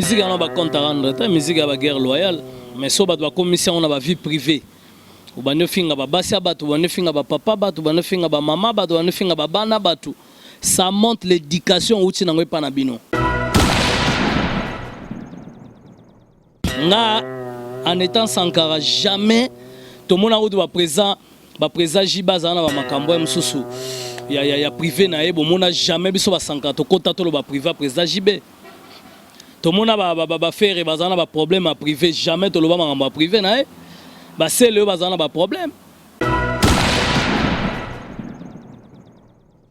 Musique on a pas compte à rendre, musique a guerre loyale, mais so ba commission on a vie privée. Ou ba ne finga ba basi abatu, ba ne finga ba papa batu, ba ne finga ba mama batu, ba ne finga ba bana batu. Ça montre l'éducation outi na ngwe pa na bino. Nga en étant Sankara jamais tout le monde a eu ba présent Jibaza na ba makambo msusu. Ya privé na ye bo mona jamais biso ba Sankara to kota to lo ba privé président Jibé. Tout le monde a faire bazana ba problème à privé jamais to lo ba makambo privé na ye. Bah c'est le bazana ba problème.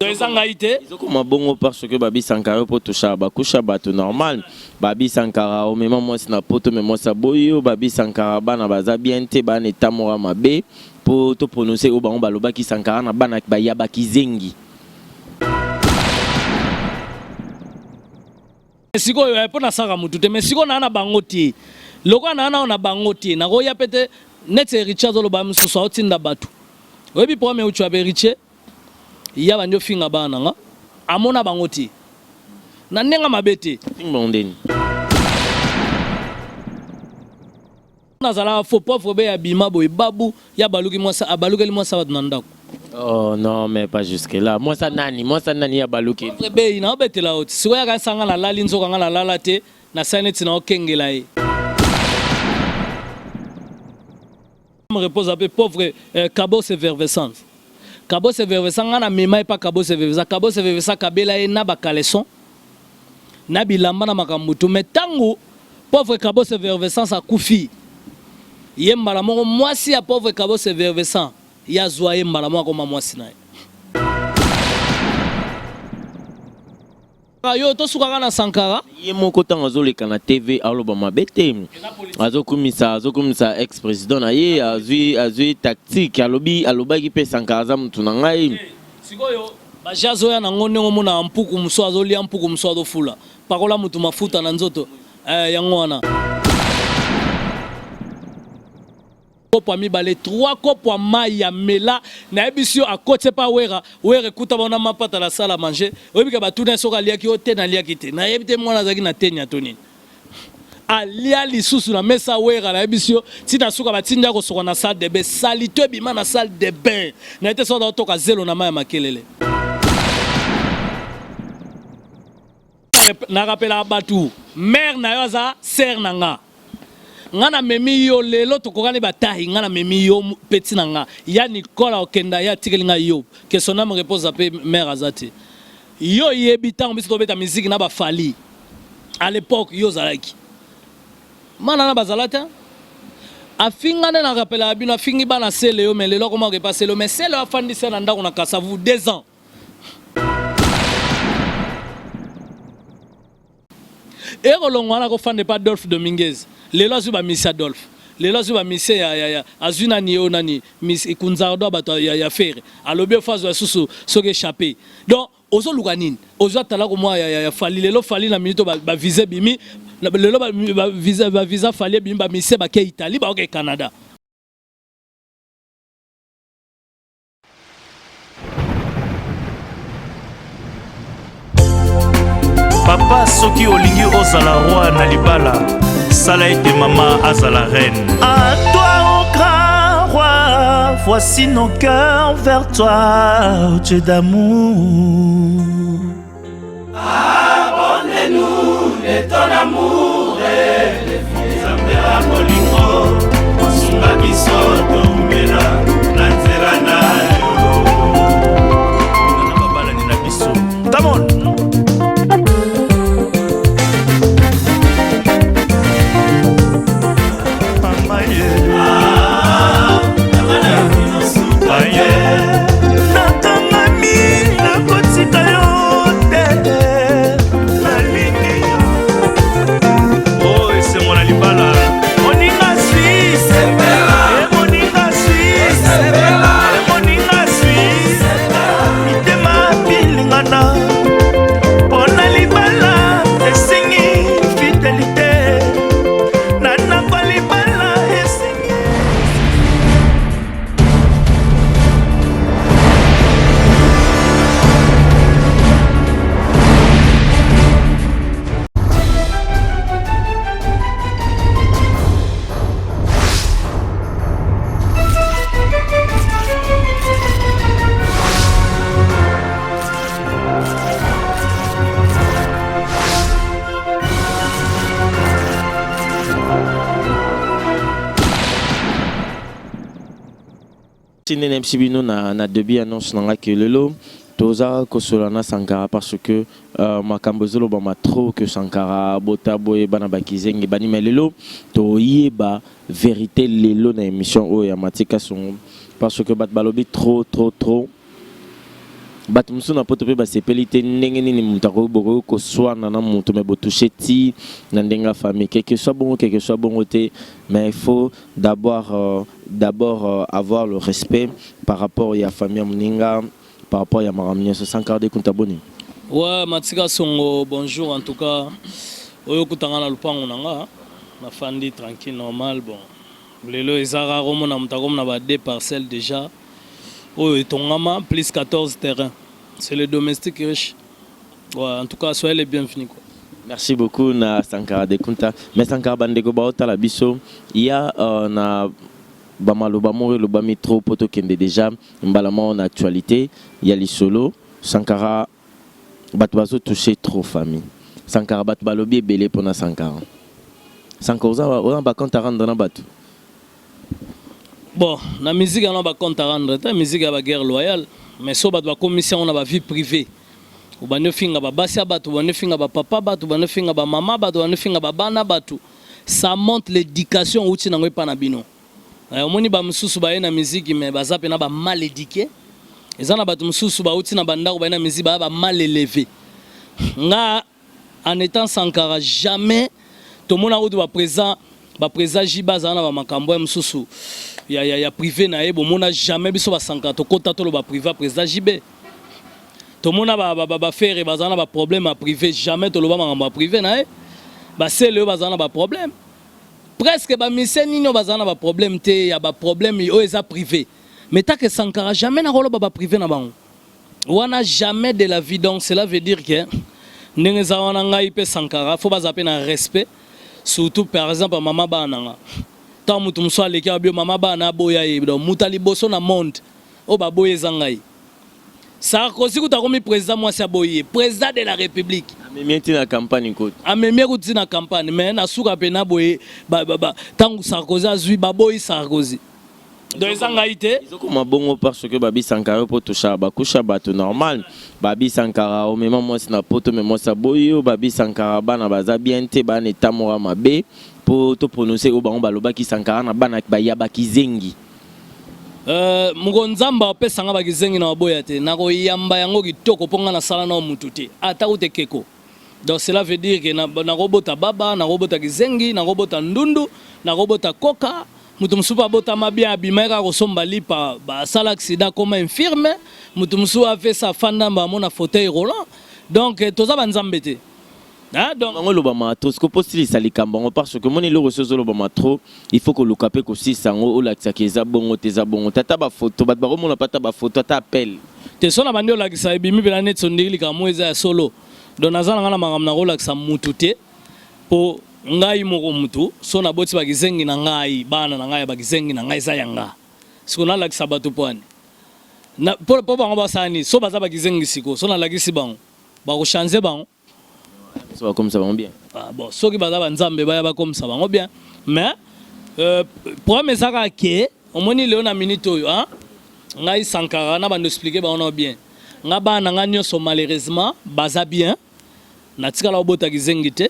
Ils ont comme bon parce que Babi Sankara pour toucher bakusha bato normal. Babi Sankara au même moment c'est na poto mais moi ça boyo Babi Sankara bana baza bien te ban état mora mabe pour te prononcer au bango baloba ki Sankara na bana ba yaba kizengi. Siko yo po na saka mutu te mais siko na na bangoti. Loko na na bangoti na go ya pete net Richard lo ba musu so tinda batu. Oyebi premier uchu abe Richard ya banyo finga bana nga amona bangoti na nenga mabete ngondeni na zala faux pauvre be ya bima boy babu ya baluki mwasa abaluki mwasa wat nandako. Oh non mais pas jusque là moi ça nani ya baluki pauvre be na obetela oti siko ya ka sanga na lali nzoka nga na lalate na saneti na okengela ye. Me repose un peu pauvre Cabo Effervescence. Cabo Effervescence ngana mema pas Cabo Effervescence. Cabo Effervescence kabela e na ba caleçon. Na bilamba na makambutu mais tango pauvre Cabo Effervescence a kufi. Yembala moko mwasi ya pauvre Cabo Effervescence. Ya zwa yembala moko koma mwasi na. Yo to suka na Sankara yemoko tanga zoleka na TV aloba mabete azokumisa ex président na ye azui tactique alobaki pe Sankara za mutu na ngai sikoyo bajazo ya na ngone ngomona mpuku muso azoli mpuku muso azofula pakola mutu mafuta na nzoto yango wana kopo mibale 3 kopo mai ya mela na ebisio akote pa wera kuta bana mapata la sala manger oyebika batuna soka liaki ote na liaki te na yebite mwana zaki na tenya tonini alia lisusu na mesa wera na ebisio tina suka batinda ko soka na salle de bain salito bima na salle de bain na ete so da toka zelo na mai makelele na rappela batu mère na yoza sœur nanga ngana memi yo lelo tokokani batahi ngana memi yo petit nanga ya Nicolas okenda ya tikelinga yo que son âme repose à paix mère azati yo yebitan biso tobeta musique na ba fali à l'époque yo zalaki mana na bazalata afingana na rappela bino afingi bana sele yo mais lelo comment repasser le mais sele afandi sena ndako na Kasavu 2 ans et rolongwana ko fande pas Adolphe Dominguez lelo azuba misi Adolphe lelo azuba misi ya azuna ni yo nani misi kunzardo bato ya faire alobi fazo ya susu soke échappé donc ozo lukanini ozo atala ko mwa ya fali lelo fali na minute ba visa bimi lelo ba visa fali bimi ba misi ba ke Italie ba ke Canada. Papa soki olingi ozala roi na libala sala ete maman azala reine. À toi au grand roi, voici nos cœurs vers toi, Dieu d'amour. Abonnez-nous de ton amour et les filles Zambera Molingo, Sunga Bisoto Mena, Nanzera Nayo. Nana babala ni na biso. Tamon. Tine Msibino na début annonce nanga que lelo toza kosolana Sankara parce que makambozolo ba trop que Sankara bota boye bana bakizengi bani melelo to yeba vérité lelo na émission o ya matika son parce que bat balobi trop bat musu na poto pe ba sepelité ndenge nini mutako boko ko swana na mutu me botouché ti na ndenga famille quelque soit bon te mais il faut d'abord avoir le respect par rapport à famille muninga par rapport à maramnia so Sankara de kuntaboni. Ouais, matika songo bonjour en tout cas oyo kutanga na lupango nanga na fandi tranquille normal bon lelo ezara romo na mutako na ba 2 parcelles déjà. Oh, et ton maman, plus 14 terrains. C'est le domestique riche. Ouais, en tout cas, soyez les bienvenus. Quoi. Merci beaucoup, na Sankara de Kunta. Mais Sankara Bandego Baota la biso, il y a na Bamaloba Mori, le Bamitro, Poto Kende déjà, Mbalama en actualité. Il y a les solos. Sankara Batbazo touché trop famille. Sankara Batbalobi est belé pour na Sankara. Sankara, on a compte à rendre dans la bateau. Bon, la musique on a compte à rendre, la musique a la guerre loyale, mais so bat ba commission on a ba vie privée. Ou ba ne finga ba basia batu, ba ne finga ba papa batu, ba ne finga ba maman batu, ba ne finga ba bana batu. Ça montre l'éducation outi na ngwe pana bino. Omoni ba mususu ba na musique mais ba zape na ba mal éduqué. Ezana batu mususu ba outi na banda ko ba na musique ba mal élevé. Nga en étant Sankara jamais tout le monde a eu ba présent Jiba zana ba makambo ya mususu. Il y a privé na ebo mona jamais biso ba Sankara to kota to lo ba privé président JB to mona ba faire bazana ba problème à privé jamais to lo ba ngamba privé na ba c'est le bazana ba problème presque ba mission nino bazana ba problème te ya ba problème o eza privé mais tant que Sankara jamais na rolo ba privé na bango wana jamais de la vie donc cela veut dire que ndenge za wana ngai pe Sankara faut bazape na respect surtout par exemple maman ba nanga tant mutu muso aleki abio mama bana boya ye donc mutali boso na monde o ba boye zangai Sarkozy kutakomi président moi sa boye président de la République amemienti na campagne ko amemienti na campagne mais na suka pe na boye ba tangu Sarkozy azui ba boye Sarkozy donc zangai te izoko mabongo parce que babi Sankara po toucha ba kusha bato normal babi Sankara o même moi na poto mais moi sa boye babi Sankara bana baza bien te bana tamora mabe pour te prononcer au bango baloba ki Sankara na bana ba yaba kizengi mugonzamba pesa nga ba kizengi na boya te na ko yamba yango kitoko ponga na sala na mutu te ata ute keko donc cela veut dire que na robota baba na robota kizengi na robota ndundu na robota koka mutu musupa bota mabia abimaka ko somba lipa ba sala accident comme infirme mutu musu a fait sa fanda ba mona fauteuil roulant donc toza banzambe te. Ah donc on le bama trop ce que postili salikambango parce que mon le ressource le bama trop il faut que le capé que si sango o la tsakeza bongo teza bongo tata ba photo ba baro mona pata ba photo ta appel te sona bandi o la kisa ebimi bela net sondeli ka moeza solo donc nazana ngana mangam na rola kisa mutu te po ngai moko mutu sona boti ba kizengi na ngai bana na ngai ba kizengi na ngai za yanga sikona la kisa batu pwane na po bango ba sani so baza ba kizengi siko sona la kisi bango ba ko changer bango ça va comme ça va bien. Ah bon, ceux qui va nzambe ba comme ça va bien. Mais pour mes saka ke, on moni leona minute oyo, hein? Ngai Sankara na ba nous expliquer ba on bien. Nga ba na nganyo so malheureusement baza bien. Na tika la bota kizengi te.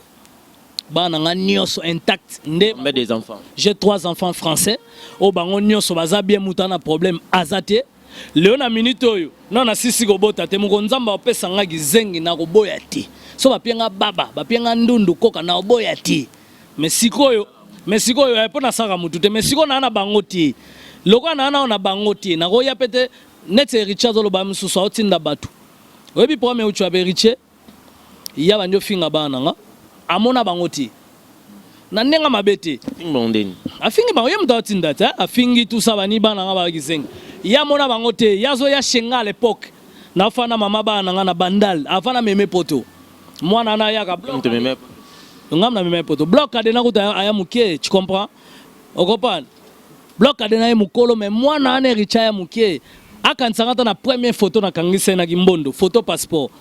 Ba na nganyo so intact ndé des enfants. J'ai 3 enfants français. O bango nyoso baza bien mutana problème azate. Leona minute oyo. Non na sisi go bota te mu nzamba opesa nga kizengi na ko boya te. So bapienga baba bapienga ndundu koka na oboya ti mais sikoyo po na saka mutu te mais siko na na bango ti loko na na bango ti na ko ya pete net Richard lo ba mususu otinda batu oyebi problème uchu aberiche ya banjo finga bana nga amona bango ti na nenga mabete ngondeni afingi bango yemta otinda ta afingi tout ça bani bana nga ba kizengi ya mona bango te yazo ya shenga à l'époque na fana mama bana nga na bandal afana meme poto moi nana ya ka bloc ngam na meme poto bloc adena kuta aya muke tu comprends on comprend bloc adena ya mukolo mais moi nana richa ya muke akansanga na première photo na kangise na kimbondo photo passeport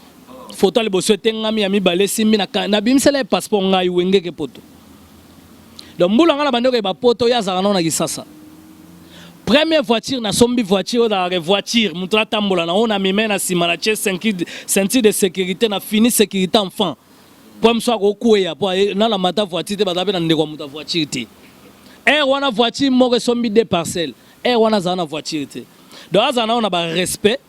photo le bosso tengami ya mibale simbi na bimsela passeport ngai wengeke poto donc mbula ngala bandoko ba poto ya zaka na kisasa première voiture na sombi voiture dans la voiture mutra tambola na on a mis na sima na ceinture de sécurité na fini sécurité enfant pour me soit kokuya pour na la mata voiture te badabe na ndeko muta voiture te wana voiture mo sombi des parcelles wana za na voiture te donc azana on a ba respect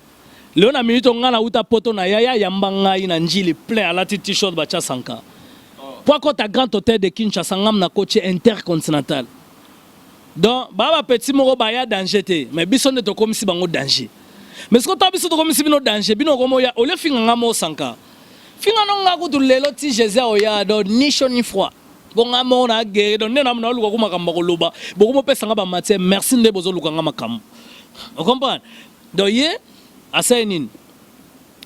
le na minute ngana uta poto na yaya yambanga ina njili plein à la t-shirt ba cha sanka pour que ta grand hôtel de Kinshasa ngam na coach intercontinental. Donc, baba petit moko baya danger te, mais biso ne to comme si bango danger. Mais ce que tu biso to comme si bino danger, bino komo ya ole finga ngamo sanka. Finga no ngaku tu lelo ti Jésus oya do ni chaud ni froid. Bon ngamo na guerre donc ne na mna luka kuma kamba ko loba. Boko mo pesa ngaba matie merci nde bozo luka ngama kam. Vous comprenez? Donc ye asainin.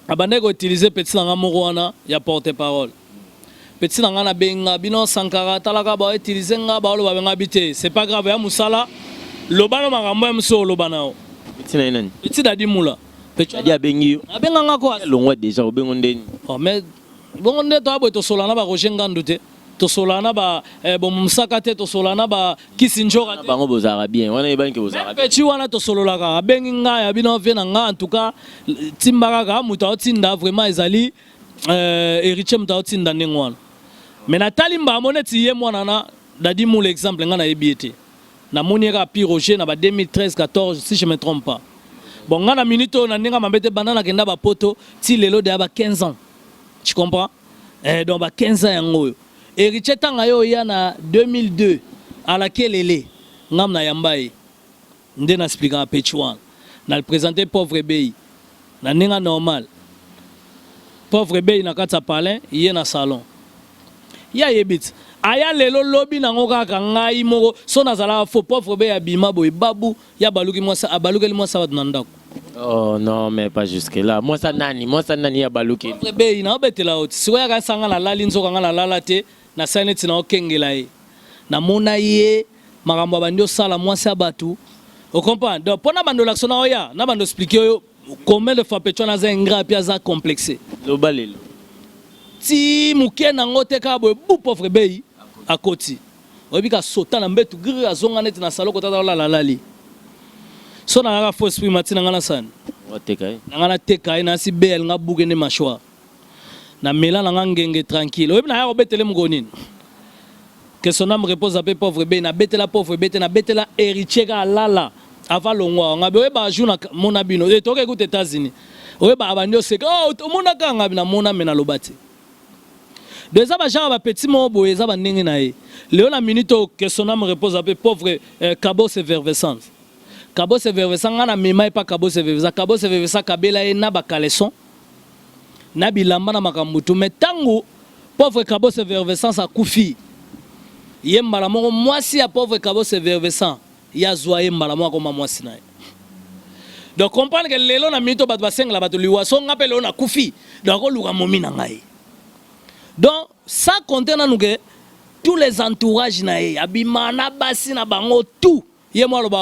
Abande ko utiliser petit ngamo wana ya porte-parole. Petit nangana benga bino Sankara talaka ba utiliser nga ba lo ba benga bité c'est pas grave ya musala lobano makambo ya muso lobanao petit na nani petit dadi mula petit dadi abengi abenga nga ko longwa déjà obengo ndeni oh mais bongo nde to abo to solana ba rojenga ndute to solana ba bon musaka te to solana ba kisinjora te bango bozara bien wana ebanke bozara petit wana to sololaka abengi nga ya bino vena nga en tout cas timbaka ka muta otinda vraiment ezali héritier muta otinda ndengwana. Mais Nathalie Mbamoneti yé moi nana dadi moule exemple ngana ebiete na moniera pi Roger na ba 2013-14 si je me trompe pas bon ngana minito na ninga mambete banana kenda ba poto ti lelo de ba 15 ans tu comprends donc ba 15 ans yango héritier tanga yo ya na 2002 à laquelle elle ngam na yambaye ndé na expliquer un petit one na le présenter pauvre bey na ninga normal pauvre bey na kata palais yé na salon ya yebit aya lelo lobi nango kaka ngai moko so nazala faux pauvre be ya bima boy babu ya baluki mwasa abaluki mwasa wat nandako. Oh non mais pas jusque là moi ça nani ya baluki pauvre be ina obetela oti siko ya sanga la lali nzoka ngala lala te na saneti na okengela ye na mona ye makambo bandio sala mwasa batu o comprend donc pona bando l'action na oya na bando expliquer combien de fois petcho na za ingrat pia za complexé lo balelo ti muke nango te ka boy bu pauvre bei akoti obika sota na mbetu gri azonga net na saloko tata la lali so na ga faux esprit matina ngana san otekai ngana tekai na si bel nga buke ne machwa na mela na ngenge tranquille obi na ya obetele mgonini que son âme repose à pauvre bei na betela pauvre bete na betela héritier ka lala avant longwa nga be ba jour na mona bino et to ke écoute États-Unis obi ba abandio se oh mona ka nga bina mona mena lobati. Deux ans, j'ai petit mot, boy, ça va n'engue nae. Léon la minute que son âme repose à peu pauvre Cabo Severvescent. Cabo Severvescent, on a même pas Cabo Severvescent. Cabo Severvescent, Kabela et Naba Caleçon. Nabi Lamba na Makamutu. Mais tango, pauvre Cabo Severvescent, ça koufi. Yem malamo, moi si à pauvre Cabo Severvescent, ya zoye malamo comme moi si nae. Donc comprendre que Léon la minute bat baseng la bat liwa, son appelle Léon a koufi. Donc on loura momi na ngai. Donc, ça compte dans tous les entourages, Abimana, Bassina, Bango, tout.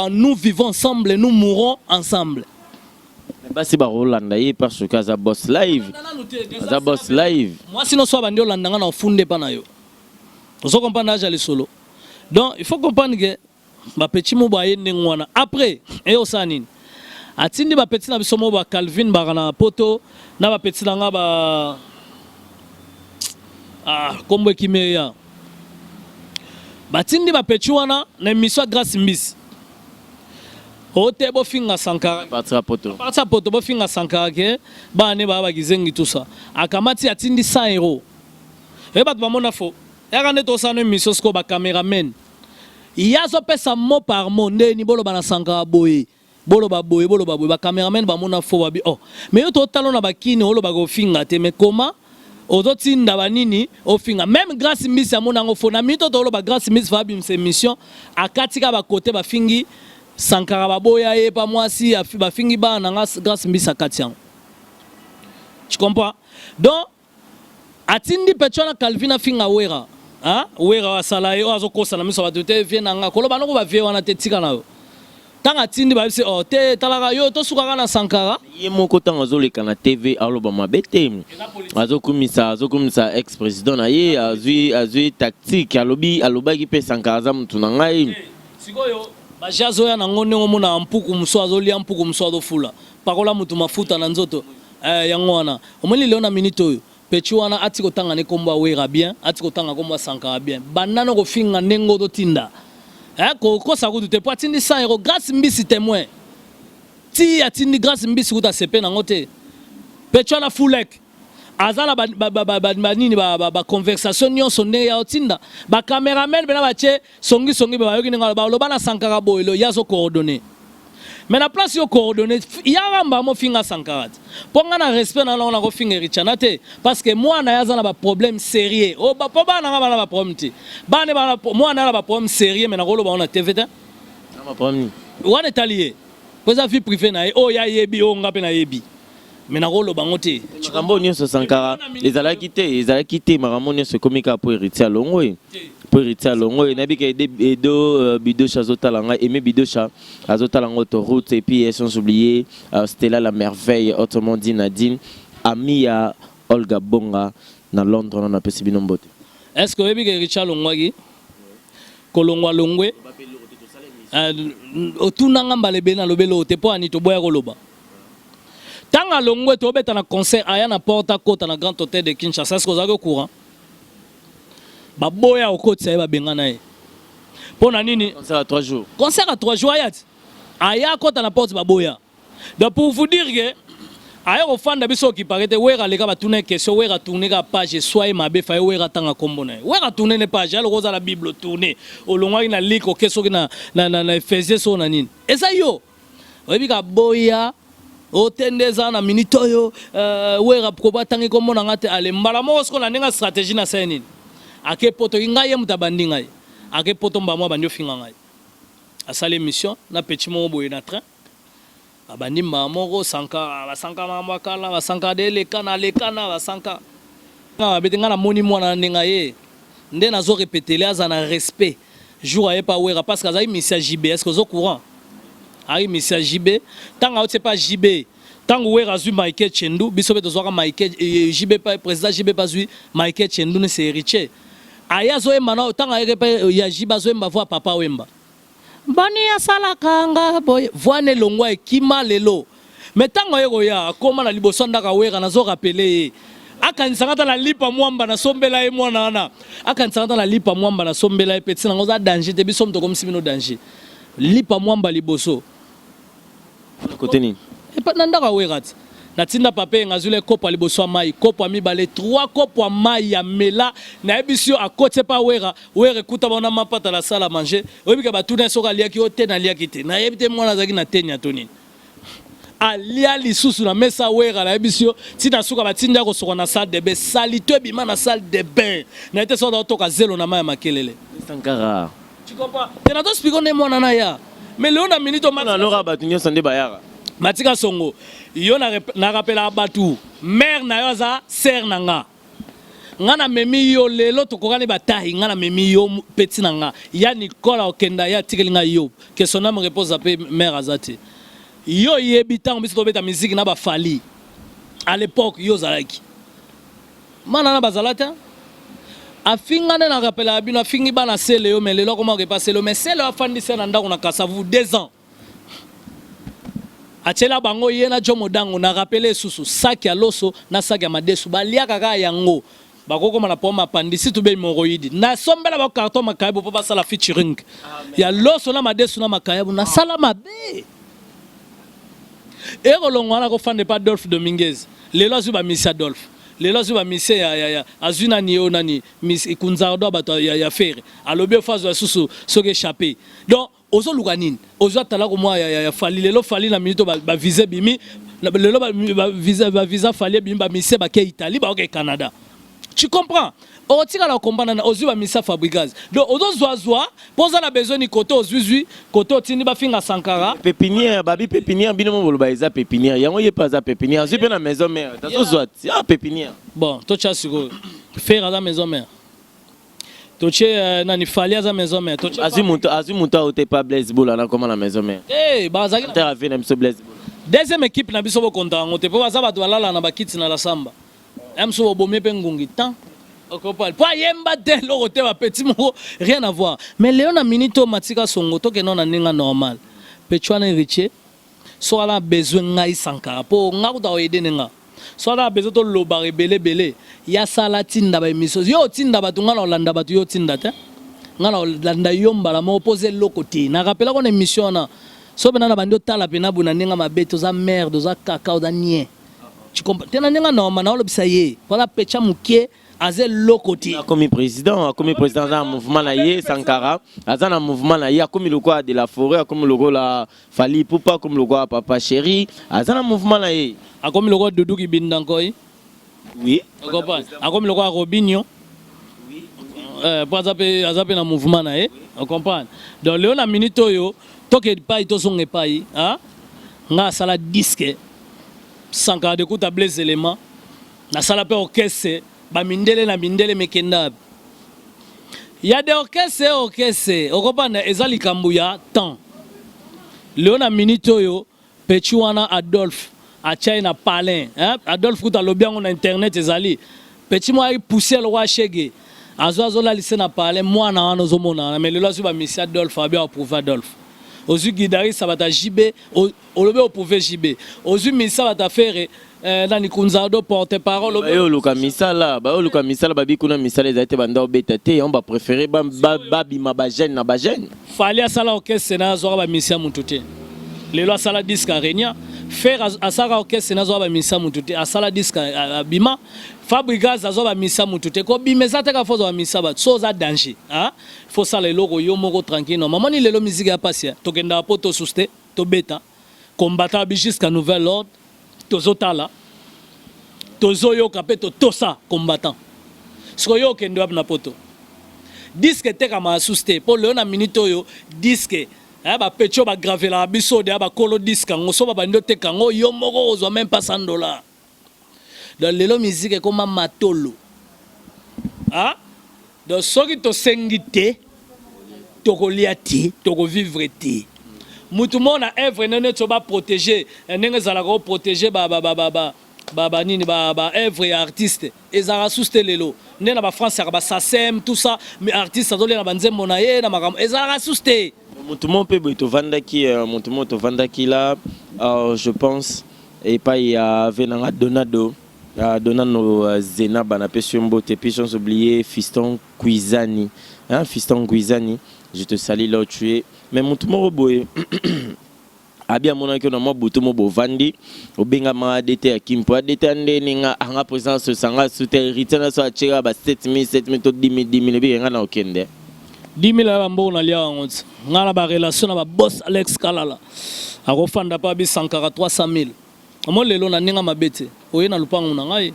Nous vivons ensemble, nous mourrons ensemble. Bassi Barolanda, parce que ça boss live. Ça boss live. Moi, si nous sommes en Hollande, on a fondé Panayo. Vous comprenez déjà les solo. Donc, il faut comprendre que ma petit mot n'est après, et au Sanin. Atindi ma petit nabisomo ba Calvin Barana Poto, na ma petit nanga ba. Ah, kombo kimeya batindi bapechi wana na émission grâce miss ote bo finga Sankara partir poto bo finga Sankara ke ba ne ba gizengi tout ça akamati atindi 100 euros e bat ba mona fo era ne to sa no émission sko ba cameraman yazo pesa mot par mot ndeni bolo bana Sankara boye bolo ba ba cameraman ba mona fo ba bi oh mais yo to talo na bakini olo ba go finga te mais comment aujourd'hui ndabanini ofinga même grâce miss ya monango fona mito to lo ba grâce miss va bim ces mission akatika ba côté ba fingi Sankara baboya ye pa mwasi ba fingi ba na grâce miss akatian tu comprends donc atindi petona Calvin finga wera hein wera wasala yo azokosa na miso ba te vient nga koloba no ba vie wana te tika na yo tanga tindi ba bise oh te talaka yo to suka na Sankara ye moko tanga zoleka na TV aloba mabete azokumisa ex président na ye azui tactique alobi alobaki pe Sankara za mutu na ngai sikoyo bajazo ya nango ndenge omona mpuku moso azolia mpuku moso azofula pakola mutu mafuta na nzoto yango wana omoni leo na minute oyo pechi wana ati kotanga ne kombo awera bien ati kotanga kombo asankara bien banano kofinga ndenge ozotinda kokosa kutu te po atindi 100 € grâce mbisi témoin ti atindi grâce mbisi kuta sepe nango te pechi wana fulek azala banini ba conversation nyonso ndenge ya otinda ba cameraman bena bache songi bayoki ndenge baloba na sankara boyelo yazo coordonner mais na place yo coordonner yaramba mo finga sankara ponga na respect na lona ko finga richana te parce que moi na yaza na ba problème sérieux o ba po bana ngaba na ba problème te bana ba moi na ba problème sérieux mais na ko loba on a TV te na ba problème wana etalié pour sa vie privée na o ya yebi o ngape na yebi mais na rolo bango te makambo nyonso sankara ezalaki te makambo nyonso komika po héritier alongwe po héritier alongwe na bika edo bidosha azotalanga aimé bidosha azotalanga autoroute et puis sans oublier Stella la merveille autrement dit Nadine ami ya Olga Bonga na Londres na pesi binombote est-ce que bika héritier alongwaki kolongwa longwe otunanga mbalebe na lobelo te po ani to boya koloba tanga longwe to beta na concert aya na porta kota na Grand Hôtel de Kinshasa est-ce que vous avez au courant baboya okoti sa ba benga na ye pona nini concert à 3 jours aya kota na porte baboya donc pour vous dire que aya ko fanda biso ki parete wera leka ba tourner question wera tourner ka page soit mabe fa wera tanga kombo na wera tourner ne page alors roza la bible tourner olongwa na liko question na Ephésiens so na nini eza yo oyebika boya otendeza na minute oyo wera proba tangi kombo na ngate ale mbala moko sko na nenga stratégie na seni ake poto ngai mutabandi ngai ake poto mbamwa bandio finga ngai asale mission na petit mo boye na train abandi moko sanka makala basanka de lekana basanka na betenga na moni mwana nenga ye nde nazo répéter aza na respect jour aye pa wera parce que azai mission JB est-ce que vous êtes au courant ari mission JB tanga ote pas JB tango wera zu Michael Chendu biso beto zoka Michael JB pas président JB pas zu Michael Chendu ne c'est héritier aya zo emana tanga ya JB zo emba voir papa wemba bani ya sala kanga boy voine longwa ekima lelo metango yego ya koma na liboso ndaka wera nazo rappeler akanisanga na lipa mwamba na sombela e mwana ana akanisanga na lipa mwamba na sombela e petit nango za danger te biso mto comme si bino danger lipa mwamba liboso côté ni e pa ndaka wera na tinda pape ngazule kopo liboso mai kopo mibale 3 kopo mai ya mela na ebisio akote pa wera kuta bana mapata la sala manger oyebika batuna soka liaki ote na liaki te na yebite mwana zaki na tenya tonini alia lisusu na mesa wera na ebisio tina suka batinda ko soko na salle de bain salito bima na salle de bain na ete so da toka zelo na mai makelele sankara tu comprends tena to spiko ne mwana na ya mais le on a minute au na lora batunyo sande bayara matika songo yo na rappela batu mère na yo za sœur nanga ngana memi yo lelo to kokane batahi ngana memi yo petit nanga ya Nicolas okenda ya tikelinga yo que son âme repose après mère azati yo yebitango biso to beta musique na ba fali à l'époque yo zalaki mana na bazalata afinga na rappela bino afingi bana sele yo mais lelo comment repasser le mais sele afandi sena ndako na Kasavu 2 ans achela bango yena jomo dango na rappeler susu saki ya loso na saki ya madesu baliaka kaka yango bakoko mana poma pandisi tube moroidi na sombela ba carton makaibo po basala featuring ya loso na madesu na makaibo na sala mabe ero longwana ko fande pa Adolphe Dominguez lelo azuba Miss Adolphe lelo azuba Miss ya azuna ni onani Miss Ikunzardo bato ya faire alobe fazo ya susu soke échappé donc ozo lukanini ozo atala ko mwa ya fali lelo fali na minute ba visa bimi lelo ba visa fali bimi ba mise ba ke Italie ba ke Canada tu comprends otika la comprendre na ozo ba misa Fabregas donc ozo zoazoa poza na besoin ni koto ozuzui koto tindi ba finga Sankara pépinière babi pépinière bino mo ba eza pépinière yango ye pas za pépinière je na maison mère tazo zoat ah pépinière bon to cha siko faire à la maison mère toche nani fali à la maison mère toche azimuta ote pas Blaise Bola na comment la maison mère eh bazaki na terre na biso Blaise Bola deuxième équipe na biso bo konta ngote po baza bato balala na bakiti na la samba emso bo bomie pe ngungi tan Pour yemba de l'autre petit mot, rien à voir. Mais Léon a minito matika son auto que non a ninga normal. Pechuan héritier, soit là besoin ngai sankara pour ngauda aider ninga. Soit là besoin de l'obare belé. Ya salatin d'aba émission. Yo tinda batunga na landa batu yo tinda te. Ngana landa yomba la mo opposé l'autre. Na rappela qu'on émission na. So bena bandi otala pena buna ninga mabeto za merde za cacao da nie. Tu comprends? Tena ninga normal na olobisa ye. Voilà pecha mukie azel lokoti. Comme président dans mouvement na ye Sankara, azana mouvement na ye comme le quoi de la forêt, comme le rôle la Fali Poupa, comme le quoi Papa Chéri, azana mouvement na ye. Comme le quoi Doudou qui bindankoy. Oui. Tu comprends? Comme le quoi Robinho. Oui. Pour azape na mouvement na ye. Tu comprends? Donc Léon a minito yo toke pas to songe pas hein nga sala disque Sankara de kuta blaze élément na sala pe orchestre ba mindele na mindele mekenda ya de orchestre okopanda ezali kambuya temps Léon a minito yo pechuana Adolphe a China Palin hein Adolphe kuta lobiango na internet ezali petit moi pousser le roi Chege azo la lycée na Palin moi na ono zomona mais le losu ba monsieur Adolphe a bien approuvé Adolphe Ozu Guidari ça va ta JB au lobé au pouvoir JB Ozu Missa va ta faire dans Kunzado porte-parole au Luka Misala babi kuna Misala ezate banda obetete on va préférer babi mabajene na bajene fallait sala orchestre na zo ba Missia mutute lelo sala disque arenia faire asara orchestre na zo ba Missia mutute asala disque abima Fabrigas azo ba Missia mutute ko bimeza te ka fozo ba Missia ba so za danger hein faut ça le logo yo moko tranquille non maman ni lelo musique ya passer to kenda po to suste to beta combattant jusqu'à nouvel ordre to zotala to zoyo kapeto to ça combattant so yo kendo na poto disque te kama suste pour le na minute yo disque ba pecho ba graver la biso de ba kolo disque ngo so ba ndo te kango yo moko ozo même pas $100 dans lelo musique comme matolo ah donc ceux qui te sengité to koliati to ko vivre ti mutu mona œuvre nene to ba protéger ndenge zala ko protéger ba nini ba œuvre artiste ezara suste lelo ndena ba France ba SACEM tout ça mais artiste azoli na banzembo na ye na makam ezara suste mutu mon pe to vandaki mutu mo to vandaki là je pense et pas il y avait na Donado Zena Banapesiumbo te puis sans oublier Fiston Cuisani hein Fiston Cuisani je te salue là où tu es mais mon tout boy abia mona que na mo butu mo bovandi obenga ma DT akimpo DT ninga anga présence sanga sous territoire so achira ba 7000 to 10000 bi nga na okende 10000 ba mbo na lia ngot ngala ba relation na ba boss Alex Kalala akofanda pa bi Sankara 300000 Moi lelo na ninga mabete oye na lupango na ngai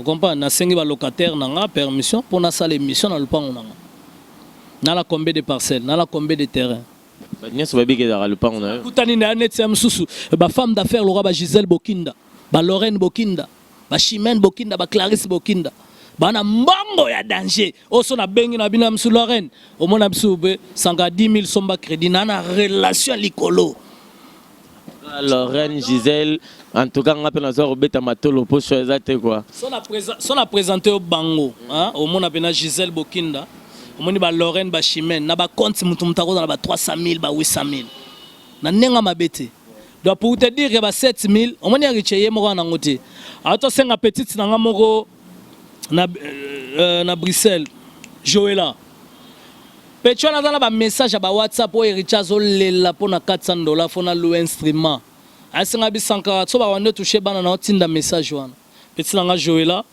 comprendre na sengi ba locataire na nga permission pour na sala émission na lupango na nga na la combien de parcelles na la combien de terrain ba nyeso ba bige da lupango na kutani na net ya msusu ba femme d'affaires lora ba Gisèle Bokinda ba Lorraine Bokinda ba Chimène Bokinda ba Clarisse Bokinda bana mbongo ya danger oso na bengi na bina msu Lorraine au mona msu be sanga 10000 somba crédit na relation likolo Lorraine Gisèle en tout cas on appelle na zo beta matolo po choisa te quoi son a présenté au bango hein au monde appelle Gisèle Bokinda au monde ba Lorraine ba Chimène na ba compte mutu mutako na ba 300000 ba 800000 na nenga mabete donc pour te dire ba 7000 au monde riche ye moko na ngote ato senga petite na ngamoko na Bruxelles Joëla Pecho na ba message ba WhatsApp o Richard Zolela pour na $400 fona louer instrument asenga bi Sankara so ba wande toucher bana na otinda message wana petit na Joëla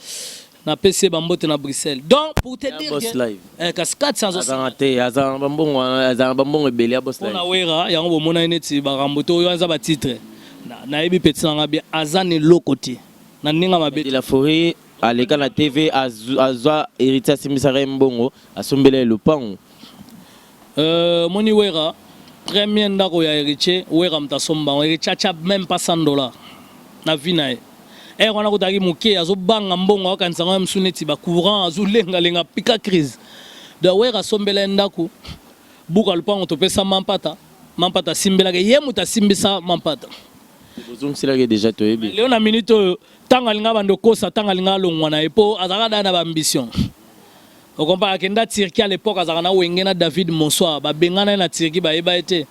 na PC bambote na Bruxelles donc pour te dire boss live kas 400 azan bambongo ebeli ya boss live na wera yango bo mona neti ba ramboto yo anza ba titre na yebi petit na bi azane lokoti na ninga mabe la forêt aleka na TV azwa héritier simisare mbongo asombele lupango moni wera premier ndako ya héritier wera mtasomba héritier cha même pas $100 na vinae on a kutaki muke azobanga mbongo akanisa ngam suneti ba courant azulenga lenga pika crise de wera sombela ndako buka lupango to pesa mampata simbela ke ye muta simbisa mampata bozongisela ke déjà toyebi leo na minute oyo ntango alinga bando kosa ntango alinga alongwa na ye mpo azalaka daa na baambition okompa akenda Turquie à l'époque azalaka na wenge na David Monsoir babengana ye na Turquie bayeba ye te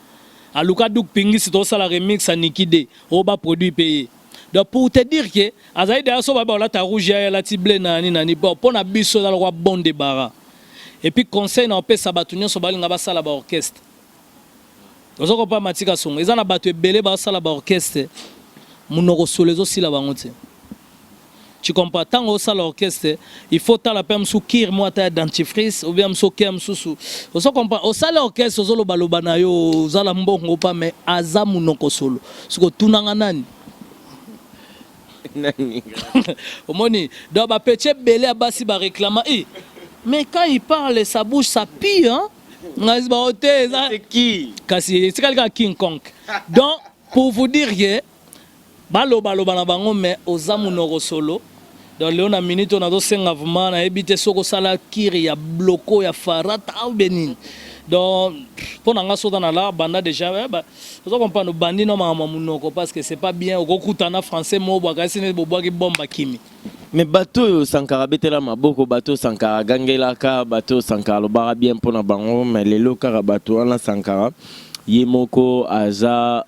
aluka duk pingisi tosala remix ya Nikide oyo baproduit mpe ye donc pour te dire que azali deya so babe olata rouge ya alati bleu nani nani mpo na biso eza lokwa bon debara et puis conseil na opesa bato nyonso balinga basala baorchestre ozokopa matika songo eza na bato ebele basala baorchestre munoko solo ezosila bango te tu comprends ntango osala orchestre il faut tala mpe mosusu kire mo ata ya dentifrice ou bien mosusu kire mosusu ozo comprend osala orchestre ozolobaloba na yo ozala mbongo pa mais aza munoko solo soki otunanga nani omoni donc bapeti ebele ya basi baréclama mais quand il parle sa bouche ça pue hein ngasi baote c'est qui kasi etikali kaka King Kong donc pour vous dire que baloba na bango mais oza munoko solo donc leo na minute on a dosenga vraiment na ebite soko sala kiri ya bloko ya farata au benini donc pour nanga soda na la banda déjà ozo comprendre bandi no mama munoko parce que c'est pas bien okokutana français mo bwa kasi ne bobwa ki bomba kimi mais bateau Sankara betela maboko bateau Sankara gangelaka bateau Sankara lobara bien mpona bango mais lelo kaka bateau wana Sankara Yemoko Aza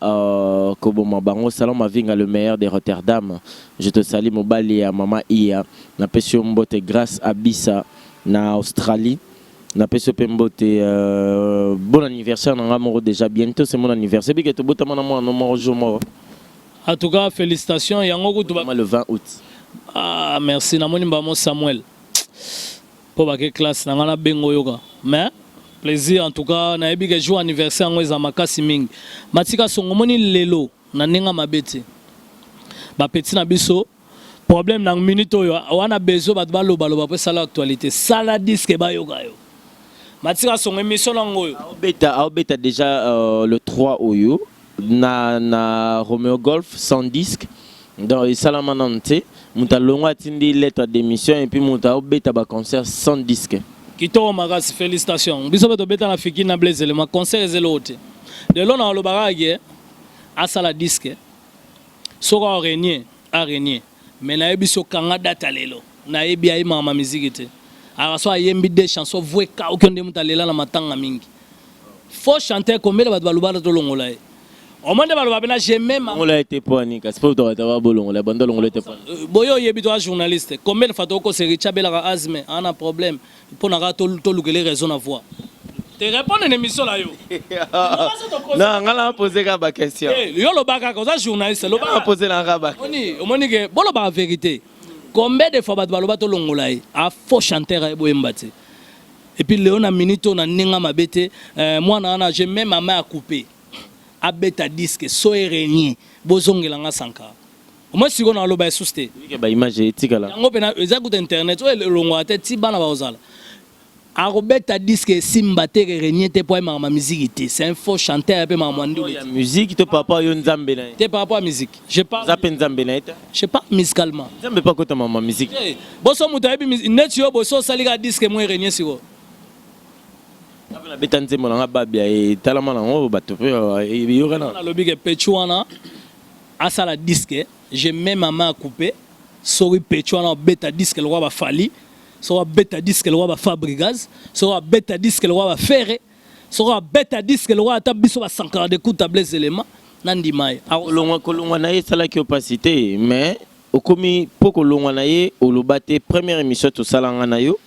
Koboma Bango Salon Mavinga le meilleur de Rotterdam. Je te salue Mobali à Mama Ia. Na pesio mbote grâce à Bissa na Australie. Na pesio mbote bon anniversaire na moro déjà bientôt c'est mon anniversaire. Bige to bota mana mo no jour mort. En tout cas félicitations yango kutu le 20 août. Ah merci na moni mbamo Samuel. Po ba ke classe na ngana bengo yoka. Mais plaisir en tout cas na ebi ke jour anniversaire ngo za makasi mingi matika songo moni lelo na nenga mabete ba petit na biso problème na minute oyo wana bezo ba baloba pe sala actualité sala disque ba yoka yo matika songo émission ngo yo Aobeta déjà le 3 oyo na Romeo Golf sans disque dans salama nante muta longa tindi lettre d'émission et puis muta Aobeta ba concert sans disque. Kitoko makasi félicitations biso beto beta na fiki na blaze le ma concert ezelote de lona lo barage asala disque soko arenier mais na ebiso kanga data lelo na ebi ay mama musique te araso ayembi des chansons voix ka okende mutalela na matanga mingi faut chanter comme le balubala to longola o monde baluba bena jamais on l'a été poani ka sport to ta bolongo la banda longola te boyo yebi to journaliste comme le fato ko seri chabela azme ana problème pour na to lukele raison à voir te répondre une émission là yo non ngala poser ka question yo lo baka ko journaliste lo ba poser la raba oni ke bolo ba vérité combien de fois ba baloba to longola a faux chanteur e boyembate et puis Léona Minito na ninga mabete moi na j'ai même ma main à couper a beta disque so erenier bozongela nga Sankara moi si on a loba souste ba image etikala yango pena ezakuta internet o longo ate ti bana ba ozala a beta disque simba te erenier te po ma musique c'est un faux chanteur pe ma mwandi la musique to papa yo nzambe na te par rapport à musique je parle zapen nzambe na eta je sais pas musicalement nzambe pas kota ma musique boso mutayebi net yo boso salika disque mo erenier siko na beta nzembo na babia e talama na ngo bato pe yo kana na lobi ke pechuana asala disque j'ai même maman à couper sori pechuana beta disque le roi ba fali sori beta disque le roi ba Fabregas sori beta disque le roi ba Ferré sori beta disque le roi ata biso ba Sankara de coup tablez éléments nandi mai kolongwa na ye sala ki opacité mais okomi poko longwa na ye olobate première émission to salanga na yo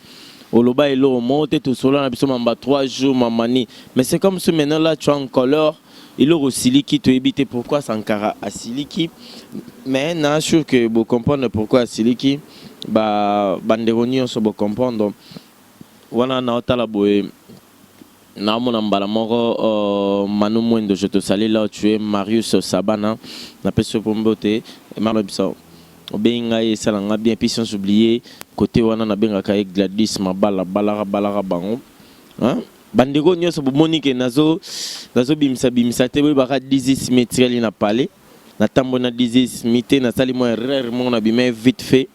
Oloba et l'eau monte tout seul, on a besoin de 3 jours, mamani. Mais c'est comme ce maintenant là, tu as un couleur, il a aussi siliki, tu évites pourquoi Sankara a siliki. Mais je suis sûr que vous comprenez pourquoi siliki. Banderoni, on se peut comprendre. Voilà, on a la boue. Na mon ambala moro Manu Mwendo, je te salue là, tu es Marius Sabana, na peso pombote, Marabisa. Benga et salanga bien puis sans oublier côté wana na benga ka Gladys mabala balara bango hein bandego nyoso monique nazo bimsa te we baka 10 métriel na parler na tambo na 10 mité na sali mo erreur mon abimé vite fait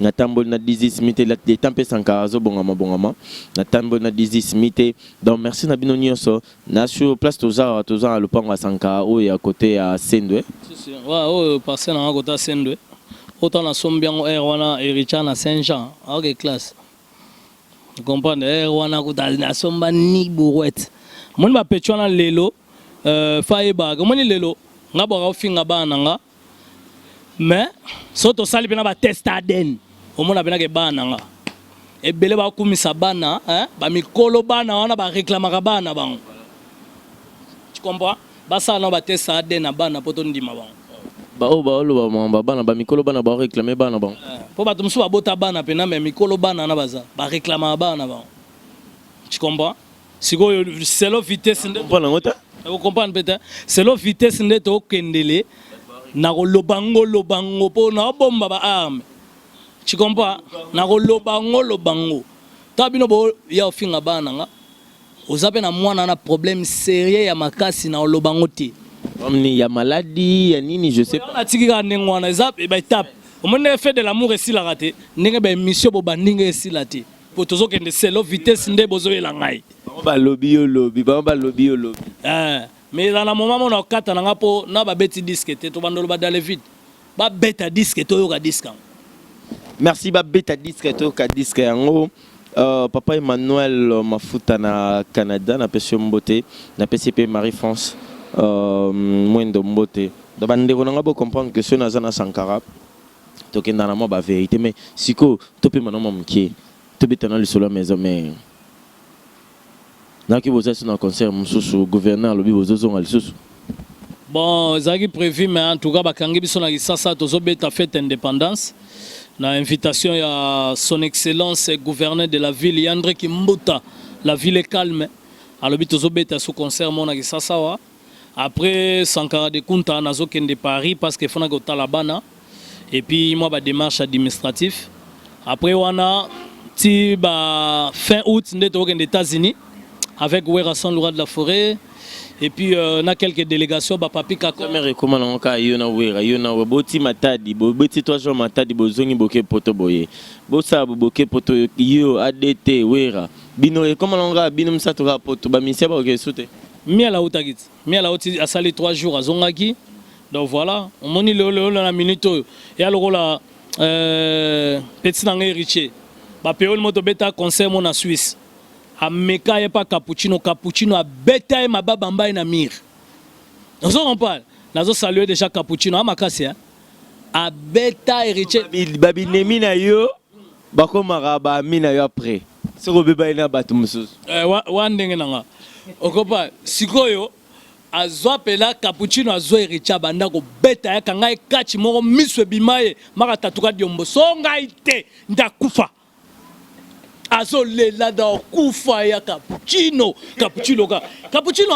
na tambol na 18 mité la de tempé Sankara zo bongama na tambol na 18 mité. Donc merci na bino nyonso na sur place toza à lopango Sankara o ya côté à Sendwe. Si ouais passer na côté Sendwe. Autant na sombiango wana Ericha na Saint-Jean. OK classe. Tu comprends wana côté na somba ni bourouette. Mon ba petchona lelo faeba moni lelo ngabo ka finga bana nga. Mais soto sali bena ba test aden. Omona bena ke bana nga. Ebele ba kumisa bana ba mikolo bana wana ba réclamaka bana bango. Tu comprends? Ba ça na ba test aden na bana poto ndima bango. Ba o ba lo ba bana ba mikolo bana ba réclamer bana bango. Po ba tumsu ba bota bana pena mais mikolo bana na baza ba réclamaka bana bango. Tu comprends? Siko c'est la vitesse ndé. Vous comprenez peut-être? C'est la vitesse ndé to kendele. Na lobango po na bomba ba arme. Tu comprends? Na lobango. Tabino bo ya ofinga bana nga. Ozape na mwana na problème sérieux ya makasi na lobango ti. Omni ya maladie ya nini je sais pas. Na tikika ndengwana ezap ba étape. Omone fait de l'amour esi la raté. Ndenge ba émission bo bandinga esi la ti. Po tozo kende c'est la vitesse ndé bozo ela ngai. Ba lobby. Mais dans le moment où on a 4 ans, on a bêti disque, tu vas dans le vide. Ba bêta disque, tu as disque. Merci ba bêta disque, tu as disque. Papa Emmanuel Mafuta na Canada, na PCP Mbote, na PCP Marie-France, Mwendo Mbote. Donc on a beau comprendre que ce n'est pas Sankara. Tu es dans la vérité, mais si tu peux maintenant m'inquiéter, tu peux dans le solo maison, mais qui vous êtes dans le concert, le gouverneur, le bibozo, le sous. Bon, c'est prévu, mais en tout cas, Bakangi Bissona Sasa, Tozobet a fait indépendance. La invitation à son excellence gouverneur de la ville, Yandre Kimbuta. La ville est calme. Alors, Tozobet a sous concert, mon Sasa. Après, Sankara de Kunta, Nazo de Paris, parce qu'il faut que Talabana. Et puis, moi, démarche administrative. Après, on a fin août, on est aux États-Unis. Avec Werrason, le roi de la forêt. Et puis, on a quelques délégations. Papi Kako. Mais comment on a eu un Wera, il y a un Boti Matadi, Boti 3 jours Matadi, Bozongi Boke Poto Boye. Bosa Boke Poto, Yo, ADT, Wera. Bino, comment on a Binum Satura Poto, Bamisia Boke Soute. Mia la Outagit. Mia la Outi a salé 3 jours à Zongaki. Donc voilà, on moni le la minute. Et alors là, petit dans héritier. Bapéol Motobeta concert mon en Suisse. Ameka et pas cappuccino a bêta et ma babamba et na mir. Nous en parle. Nous salué déjà cappuccino à makasi a bêta héritier. Babi nemi na yo bako maraba mina yo après. Ce ko beba ina batu mususu. Wa ndenge nanga. Okopa sikoyo azwa pela cappuccino azwa héritier banda ko bêta ya kanga e kachi moko miswe bimaye maka tatuka diombo songa ite ndakufa. Azolela da kufa ya cappuccino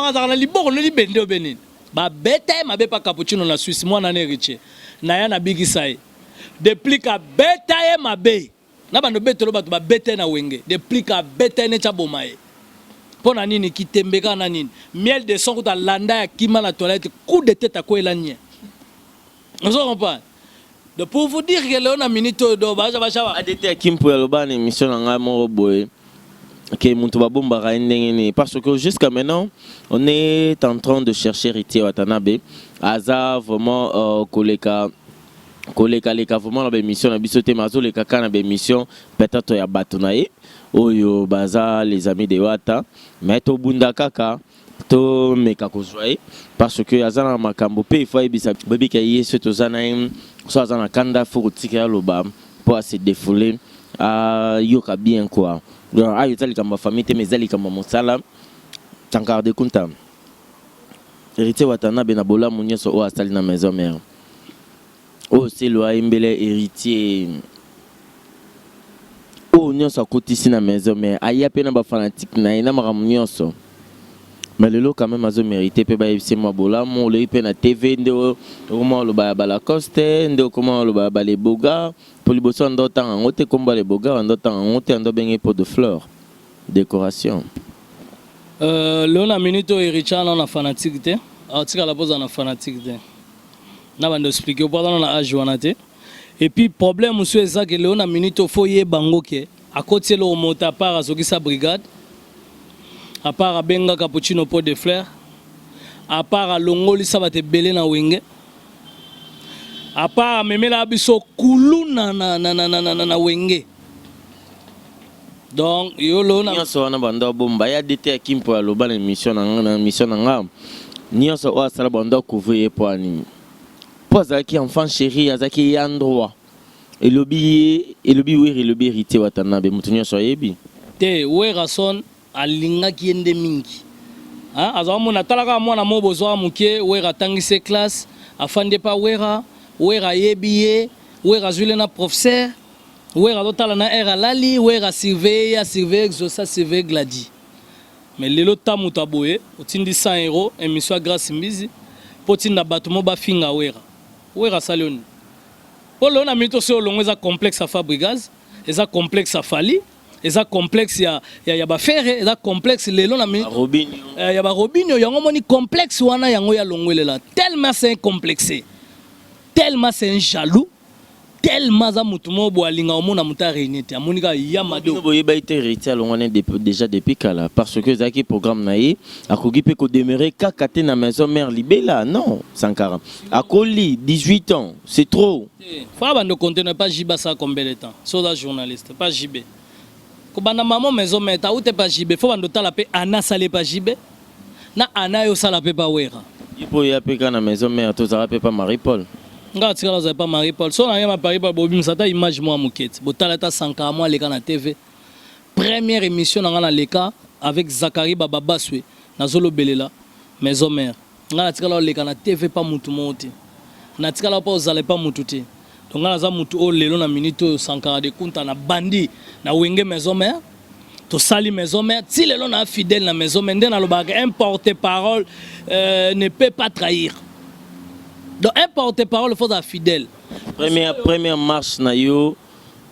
azana liboko le libende obenini ba beta ma be pa cappuccino na Suisse moi na héritier na ya na bigisai depuis ka beta e mabe na bando betelo bato ba beta na wenge depuis ka beta ne chabomae pona nini kitembeka na nini miel de son ta landa ya kima na toilette coup de tête à quoi elanie on se comprend. De pour vous dire que l'on a minute de baja ADT Kimpo Yaloba émission en moro boy que Mutuba Bomba parce que jusqu'à maintenant on est en train de chercher Riti Watanabe Aza vraiment koleka vraiment la émission na bisoté mazo le kaka na émission peut-être ya batunaye oyo baza les amis de Wata mais to bunda kaka to meka kozwaye parce que azana makambo pe il faut ebisa baby kaye ce tozana so azana kanda faut tika loba pour se défouler a yoka bien quoi donc ayo tali kamba famille te mezali kamba mosala Sankara de Kunta héritier Watanabe na bola munyeso o asali na maison mère o c'est lo imbele héritier o nyoso akotisi na maison mère aya pe na ba fanatique na ina maramunyoso. Mais le lot quand même a mérité pe ba c'est moi bola mon le pe na TV ndo comment le ba la coste ndo comment le ba les boga pour le bosso ndo temps on te combat les boga ndo temps on te ndo bengi pot de fleurs décoration le na minute héritier na fanatique te atika la pose na fanatique te na bando expliquer pendant na âge wana te Et puis problème monsieur ça que Léon a minute au foyer bango ke à côté le monta part à sa brigade à part à benga cappuccino pot de fleurs à part à longoli ça va te belé na wenge à part memela biso kulu na wenge donc yo lo na nyonso wana banda bomba ya dete ya kimpo ya loba na mission na nga nyonso o asala banda couvrir po ani po azalaki enfant chéri azalaki ya endroit elobi weri elobi hérité watanabe mutu nyonso ayebi te wera son alingaki ende mingi azala mona talaka mwana mo bozwa muke wera tangise classe afande pa wera yebi ye wera zwile na professeur wera dotala na era lali wera surveiller exaucer surveiller gladi mais lelo tamu taboye otindi 100 € émission grâce mbizi potinda bato mo bafinga wera salioni polo na mito so longo eza complexe à Fabrigaz eza complexe à Fali eza complexe ya ba Ferre eza complexe lelo na Robinho ya ba Robinho yango moni complexe wana yango ya longwelela tellement c'est complexé tellement c'est un jaloux tellement za mutumo bo alinga omona muta réunité amonika yamado boye ba été hérité alongone déjà depuis kala parce que zaki programme naïe akogi pe ko demeurer kakate na maison mère libela non Sankara akoli 18 ans c'est trop faut bando compter pas jiba ça combien de temps so da journaliste pas jibé ko bana maman maison mère ta ou te pas jibé faut bando tala pe ana salé pas jibé na ana yo sala pe pas wera ipo ya pe kana maison mère to za pe pas Marie Paul nga tikala za pas Marie Paul so na yema Paris Paul bobi msata image moi mukete botala ta Sankara moi leka na TV première émission na ngana leka avec Zakari Baba Baswe na zolo belela maison mère nga tikala leka na TV pas mutu monte na tikala pas ozale pas mutu te donc nga za mutu o lelo na minute Sankara de kunta na bandi na wenge maison mère to sali maison mère ti lelo na fidèle na maison mère ndena lo baga un porte-parole ne peut pas trahir. Donc un porte-parole faut être fidèle. Première marche na yo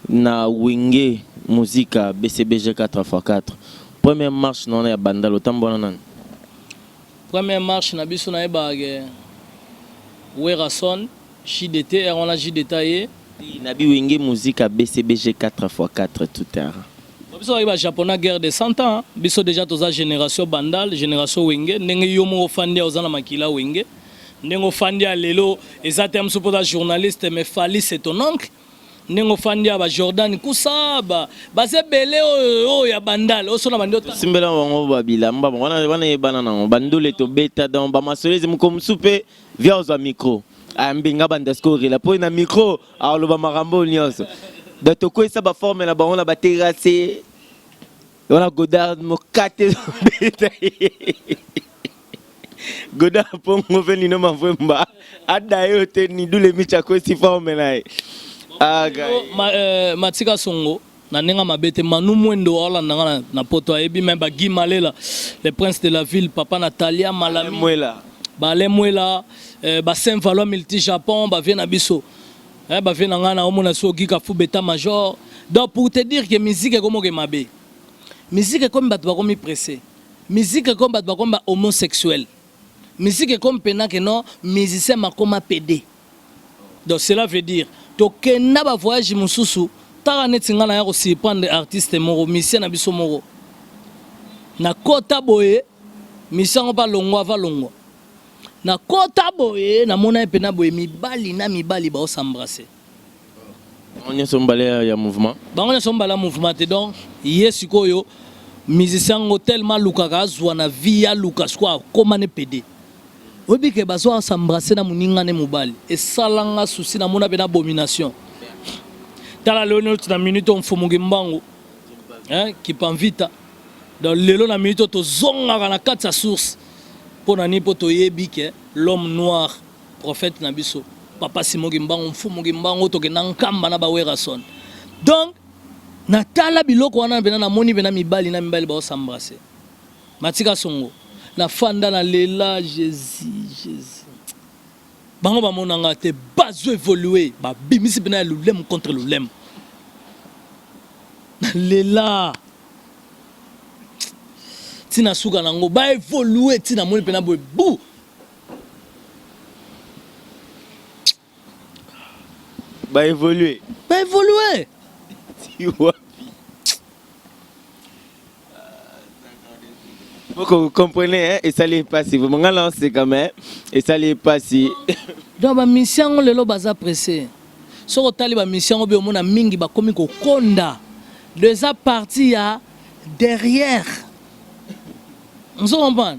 na wenge musica BCBG 4x4. Première marche non ya bandalo tambona nan. Première marche na biso na ebage Werason JDT on a JDT na bi wenge musica BCBG 4x4 tout terre. Biso ba japonais guerre de 100 ans biso déjà toza génération bandal génération wenge ndenge yo mo fandi ozana makila wenge. Nengo fandi a lelo ezatem supposa journaliste mais Fali c'est ton oncle nengo fandi a ba Jordan kusaba base belé o ya bandal o sona bandi simbela wango babila mbaba wana yebana na bandole to beta dans ba masolezi mukom soupe via aux micro ambinga bandasko rela po na micro a lo ba marambo nyonso da to ko esa ba forme na ba on la ba terrasser on a Godard mo kate beta Goda pongo veni no mavemba adayo te ni dule micha ko si forme nae aga matika songo na nenga mabete manu mwendo wala na poto ebi memba Gimalela le prince de la ville papa Natalia Malami mwela ba le mwela ba Saint Valois multi Japon ba vient na biso ba vient nga na omona so gika fu beta major donc pour te dire que musique est comme que mabe musique est comme bat ba comme pressé musique est comme bat ba comme homosexuel. Musique est comme pena que non, musicien ma comme PD. Donc cela veut dire, to kena ba voyage mususu, tara netinga na yako si prendre artiste moro, musicien na biso moro. Na kota boye, musicien ba longwa va longwa. Na kota boye, na mona pena boye mibali ba o s'embrasser. On y sombale ya mouvement. Ba on y sombala mouvement te donc, yesikoyo musicien ngo tellement lukaka zwa na via lukas kwa koma ne PD. Obi ke bazo s'embrasser na muninga ne mobali et salanga souci na mona bena abomination. Tala Léonel na minute on fumungi mbango. Qui panvita. Dans lelo na minute to zonga na kati ya source. Pona ni poto yebi ke l'homme noir prophète na biso. Papa Simongi mbango fumungi mbango to ke nankamba na ba Werason. Donc na tala biloko wana bena na moni bena mibali ba s'embrasser. Matika songo. Na fanda na lela Jésus bango ba monanga te bazo évoluer ba bimisi bena lulem contre lulem na lela tina suka nango ba évoluer tina moni pena boy bou Bah évoluer. Bah évoluer. Tu vois. Vous comprenez, hein? Et ça n'est pas si. Vous m'en lancez quand même. Et ça n'est pas si. Donc, ma mission, le lo baza pressé. Si on a ma mission, on a mingi ba komi ko konda. Déjà parti à derrière. On se comprend?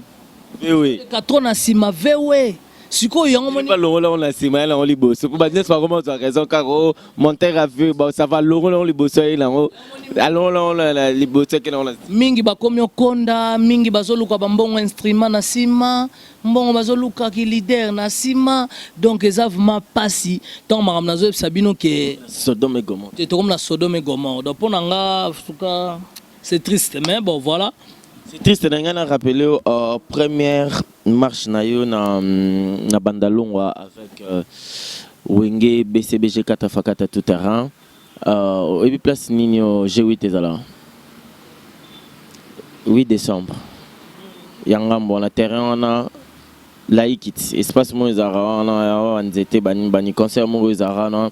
Oui. Katron a sima vewe. Si quoi y a un moment. Pas l'euro là on a sima là on les bosse. Pour n'est pas comment tu as raison car monter à vue ça va l'euro là on les bosse là on. Alors là on les bosse que on a. Mingi ba komi konda, mingi bazoluka ba mbongo instrument na sima, mbongo bazoluka ki leader na sima. Donc exactement passi. Tant madame nazo sabino que Sodome et Gomorrhe. c'est comme la Sodome et Gomorrhe. Donc pour nanga c'est triste mais bon voilà. C'est triste de nous rappeler première marche na Bandalongwa avec Wenge BCBG 4x4 tout terrain. Et puis place Nino G8 ezala. 8 décembre. Yangambo na terrain on a laïkit. Espace mo ezara on a nzete bani concert mo ezara na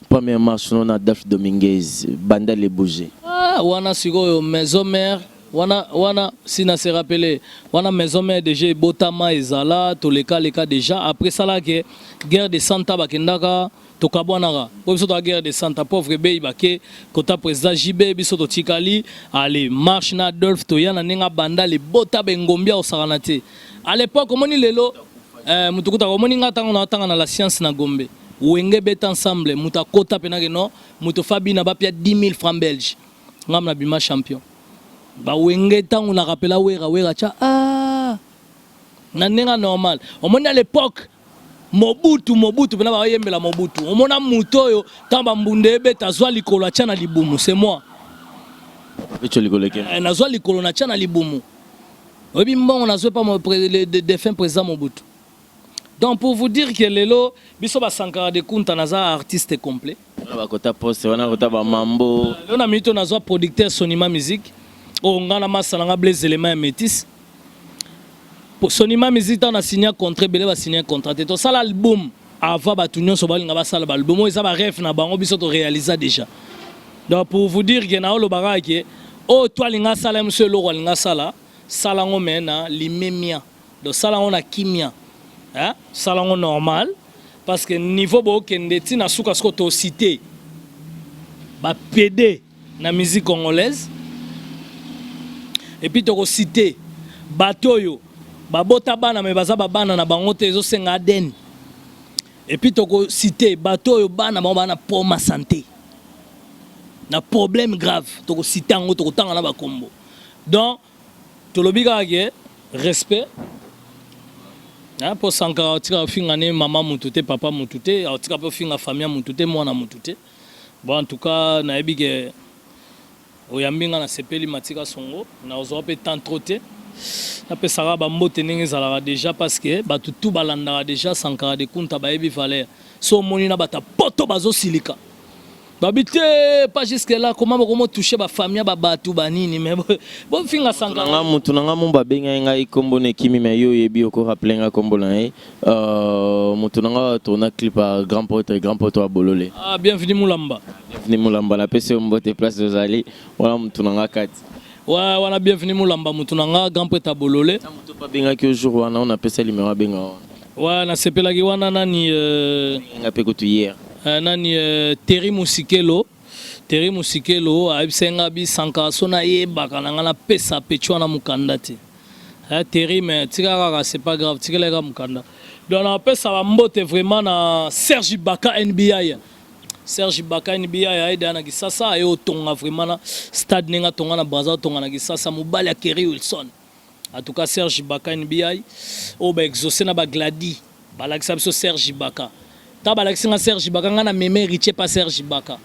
première marche on a Daf Dominguez Banda les bouger. Ah wana siko maison mère. Wana si na se rappeler wana maison mère déjà botama ezala to les cas déjà après ça là que guerre de Santa bakendaka to kabwanaka pour biso to guerre de Santa pauvre be bake kota président JB biso to tikali allez marche na Adolphe to yana ninga banda les bota bengombia o saranate à l'époque omoni lelo mutukuta omoni ngata na tanga na la science na Gombe wenge bet ensemble muta kota penake no muto fabi na bapia 10 000 francs belges ngam na bima champion ba wenge tango na rappela wera cha na nenga normal omoni à l'époque Mobutu pena ba yembela Mobutu omona muto yo tamba mbunde beta zwa likolo cha na libumu c'est moi Echo likolo ke na zwa likolo na cha na libumu obi mbongo na zwa pas le défunt président Mobutu. Donc pour vous dire que lelo biso ba Sankara de Kunta naza artiste complet ba kota poste wana kota ba mambo on a mito na zwa producteur Sonima Musique on a masala Blaise élément métis pour Sonima Musique on a signé un contrat belé va signer un contrat to ça l'album avant ba tunyo so balinga ba sala album ça ba ref na bango biso to réaliser déjà. Donc pour vous dire que na lo baraki oh toi linga sala monsieur lo linga sala ngo mena limemia donc sala on a kimia hein sala ngo normal parce que niveau bo kende tina suka sko to cité ba PD na musique congolaise. Et puis tu as cité Batoyo, Babota Bana, mais Baza Bana na bangote ezo senga aden. Et puis tu as cité Batoyo Bana, Bana pour ma santé. Na problème grave, tu as cité en autre temps na ba combo. Donc, tu le biga respect. Hein, pour Sankara, tu as fait maman mutute, papa mutute, tu as fait famille mutute, moi na mutute. Bon, en tout cas, na ebige oyambinga na sepeli matika songo na ozo pe tant troté na pe sara ba mbote ndenge ezalaka déjà parce que batu tout balandaka déjà Sankara de Kunta bayebi valeur so moni na bata poto bazo silika babité pas jusque là comment toucher ba famille ba batu banini mais bon finga Sankara nga mutu nga mumba benga ngai kombo ne kimi me yo yebi ko rappeler nga kombo na mutu nga tourna clip à grand pote à Bololé. Ah bienvenue Mulamba. Bienvenue Mulamba la PC mbote place de Zali wala mutu nga kati. Ouais wala bienvenue Mulamba mutu nga grand pote à Bololé. Mutu pas benga ki jour wana on appelle ça numéro benga. Ouais na sepela ki wana nani nga pe ko tu hier. Nani Terry Musikelo abisenga bi Sankara sona yebaka na ngana pesa pechwana mukanda te. Terry mais tika c'est pas grave tika lega mukanda. Donc on appelle ça mbote vraiment na Serge Ibaka NBA. Serge Ibaka NBA aida na kisasa ayo tonga vraiment na stade nenga tonga na Brazza tonga na kisasa mobali ya Kerry Wilson. En tout cas Serge Ibaka NBA o ba exaucer na ba Gladi. Balakisa biso Serge Ibaka. Tabalakisi nga Serge Ibaka nga na meme Richie pas Serge Ibaka.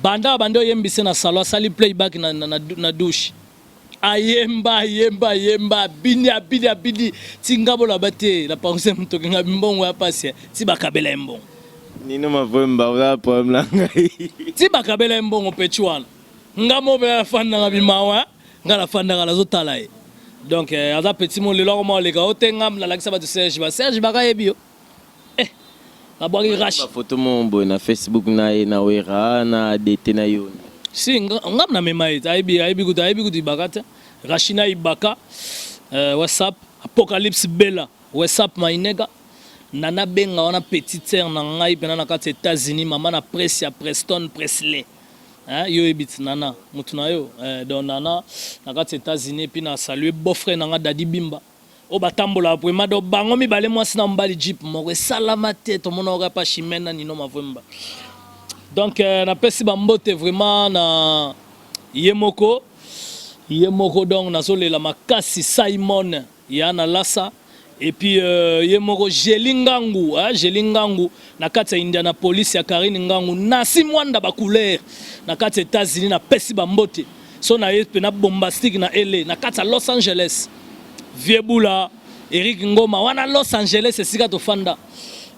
Banda yembise na salon sali playback na douche. Ayemba bini tingabo la bate la pensée mtoke nga mbongo ya passe ti bakabela mbongo. Nino mavomba wa problème la ngai. Ti bakabela mbongo petchwana. Nga mo be fanda nga bimawa nga la fanda nga la zotala e. Donc aza petit mo le lo mo le ga otengam la lakisa ba Serge Ibaka yebi yo. La boire rache. Photo mon boy na Facebook na wera na DT na yo. Si ngam na memaït aibi kuti bakata. Rachina ibaka WhatsApp Apocalypse Bella WhatsApp mainega. Nana benga wana petite sœur na ngai pena na kati États-Unis maman na presse ya Preston Presley. Hein yo ebit nana mutu na yo donc nana na kati États-Unis puis na saluer beau-frère na nga Dadi Bimba. O batambola vraiment do bango mi bale mwasi na mbali jeep moko salama te to mona ora pa chimena nino mavemba. Donc na pesi bambote vraiment na yemoko donc na zolela makasi Simon yana lasa. Et puis yemoko Jelingangu Jelingangu na kati ya Indianapolis ya Karine Ngangu nasi mwanda ba couleur na kati États-Unis na pesi bambote so na yepe na bombastique na LA na kati Los Angeles Viebula Eric Ngoma wana Los Angeles esika to fanda.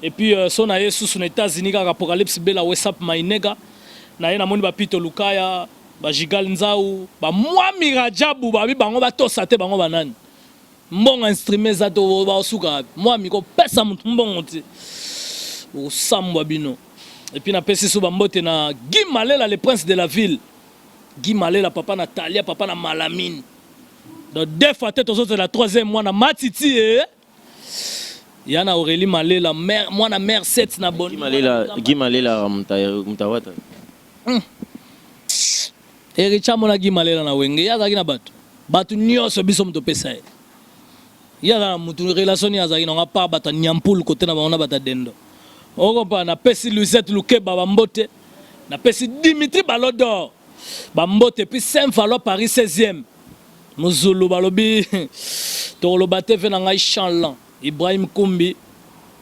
Et puis so na yesu sur États-Unis ka Apocalypse Bella WhatsApp mainega na ye na moni ba Pito Lukaya ba Jigal Nzau ba Mwami Rajabu ba bango ba tosa te bango banani. Mbongo instrument za to ba suka moi miko pesa mutu mbongo te o sambwa bino. Et puis na pesi so bambote na Guy Malela le prince de la ville. Guy Malela papa Natalia papa na Malamine. Donc deux fois tête aux autres la troisième mois na Matiti yana Aurélie Malela mère moi na mère 7 na bonne Guy Malela mtawata. Ericha mona Guy Malela na wenge ya zaki na batu nyonso biso mto pesa. Il y a une relation qui n'a pas de nyampul côté na bana bata dendo. On pa na pesi Louisette Luke Babambote, na pesi Dimitri Balodor. Bambote puis Saint Valo Paris 16e. Muzulu balobi to lo bate fe na ngai chanlan. Ibrahim Kumbi